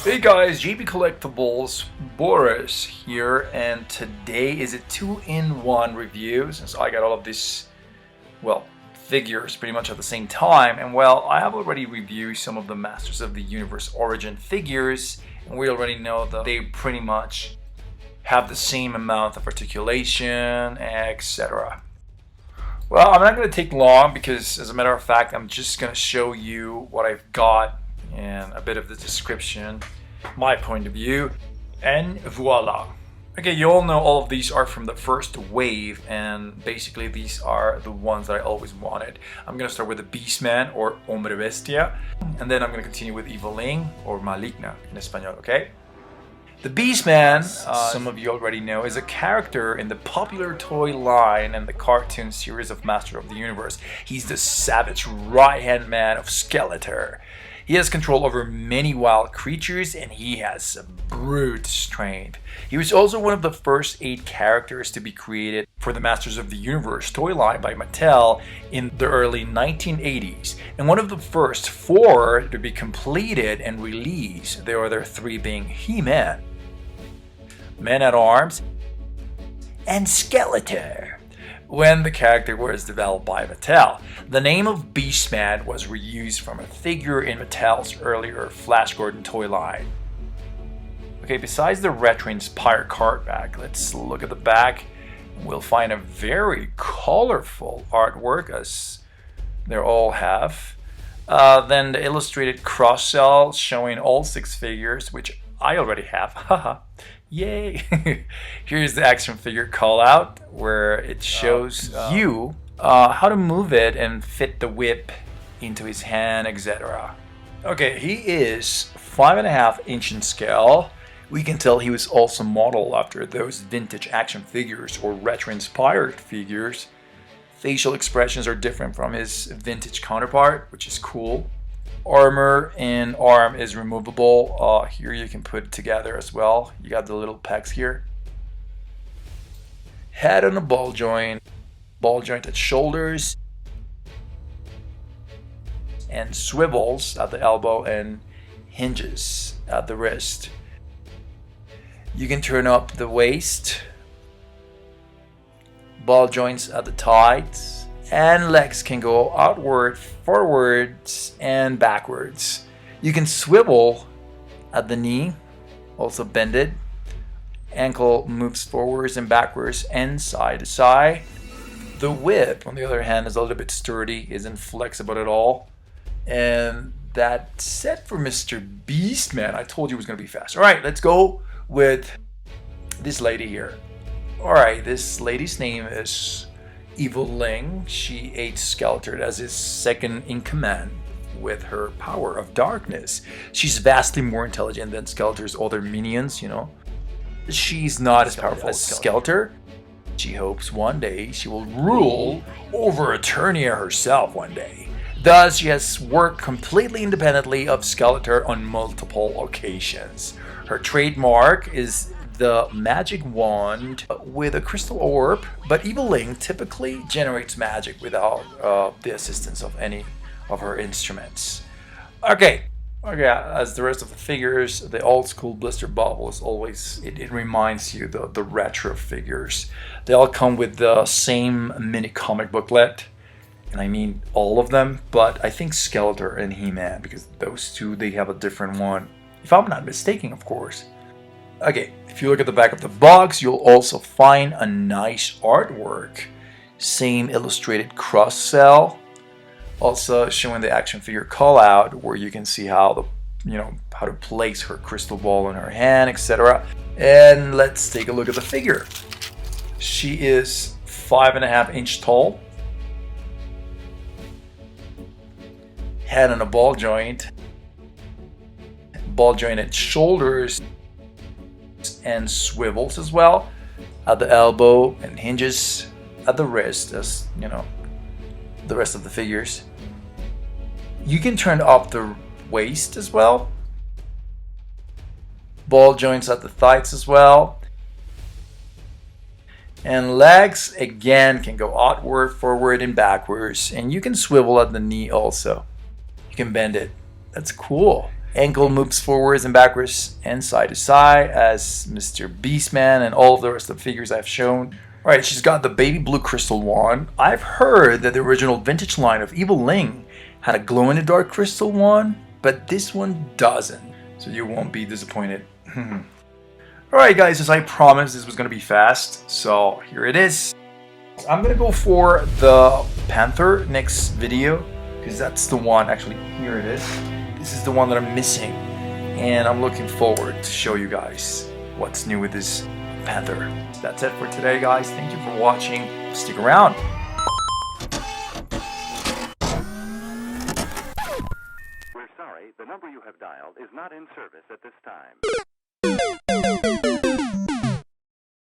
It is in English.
Hey guys, JB Collectibles, Boris here, and today is a 2-in-1 review since I got all of these, well, figures pretty much at the same time. And well, I have already reviewed some of the Masters of the Universe Origin figures, and we already know that they pretty much have the same amount of articulation, etc. Well, I'm not going to take long because, as a matter of fact, I'm just going to show you what I've got and a bit of the description, my point of view, and voila. Okay, you all know all of these are from the first wave, and basically these are the ones that I always wanted. I'm gonna start with the Beastman, or Hombre Bestia, and then I'm gonna continue with Evil Lyn, or Maligna in Espanol, okay? The Beastman, some of you already know, is a character in the popular toy line and the cartoon series of Master of the Universe. He's the savage right-hand man of Skeletor. He has control over many wild creatures, and he has a brute strength. He was also one of the first 8 characters to be created for the Masters of the Universe toy line by Mattel in the early 1980s, and one of the first 4 to be completed and released, the other 3 being He-Man, Man-at-Arms, and Skeletor, when the character was developed by Mattel. The name of Beastman was reused from a figure in Mattel's earlier Flash Gordon toy line. Okay, besides the retro-inspired card back, let's look at the back. We'll find a very colorful artwork, as they all have. Then the illustrated cross-cell showing all 6 figures, which I already have. Haha. Yay! Here's the action figure call out, where it shows you how to move it and fit the whip into his hand, etc. Okay, he is 5.5 inch in scale. We can tell he was also modeled after those vintage action figures or retro-inspired figures. Facial expressions are different from his vintage counterpart, which is cool. Armor and arm is removable. Here you can put it together as well. You got the little pegs here. Head on a ball joint at shoulders, and swivels at the elbow and hinges at the wrist. You can turn up the waist, ball joints at the thighs, and legs can go outward, forwards, and backwards. You can swivel at the knee, also bend it. Ankle moves forwards and backwards and side to side. The whip, on the other hand, is a little bit sturdy, isn't flexible at all. And that's it for Mr. Beastman. I told you it was going to be fast. All right, let's go with this lady here. All right, this lady's name is Evil Lyn. She aids Skeletor as his second in command with her power of darkness. She's vastly more intelligent than Skeletor's other minions, you know. She's not as powerful as Skeletor. She hopes one day she will rule over Eternia herself one day. Thus, she has worked completely independently of Skeletor on multiple occasions. Her trademark is the magic wand with a crystal orb, but Evil Lyn typically generates magic without the assistance of any of her instruments. Okay, as the rest of the figures, the old school blister bubble is always, it reminds you the retro figures. They all come with the same mini comic booklet, and I mean all of them, but I think Skeletor and He-Man, because those two, they have a different one, if I'm not mistaken, of course. Okay, if you look at the back of the box, you'll also find a nice artwork. Same illustrated cross-cell, also showing the action figure call out, where you can see how how to place her crystal ball in her hand, etc. And let's take a look at the figure. She is 5.5 inch tall, head on a ball jointed shoulders, and swivels as well at the elbow and hinges at the wrist, as you know, the rest of the figures. You can turn up the waist as well, ball joints at the thighs as well, and legs again can go outward, forward, and backwards, and you can swivel at the knee also. You can bend it. That's cool. Ankle moves forwards and backwards and side to side as Mr. Beastman and all of the rest of the figures I've shown. Alright, she's got the baby blue crystal wand. I've heard that the original vintage line of Evil Lyn had a glow-in-the-dark crystal wand, but this one doesn't. So you won't be disappointed. Alright guys, as I promised, this was going to be fast. So here it is. I'm going to go for the Panther next video, because that's the one, actually, here it is. This is the one that I'm missing. And I'm looking forward to show you guys what's new with this Panther. That's it for today, guys. Thank you for watching. Stick around. We're sorry, the number you have dialed is not in service at this time.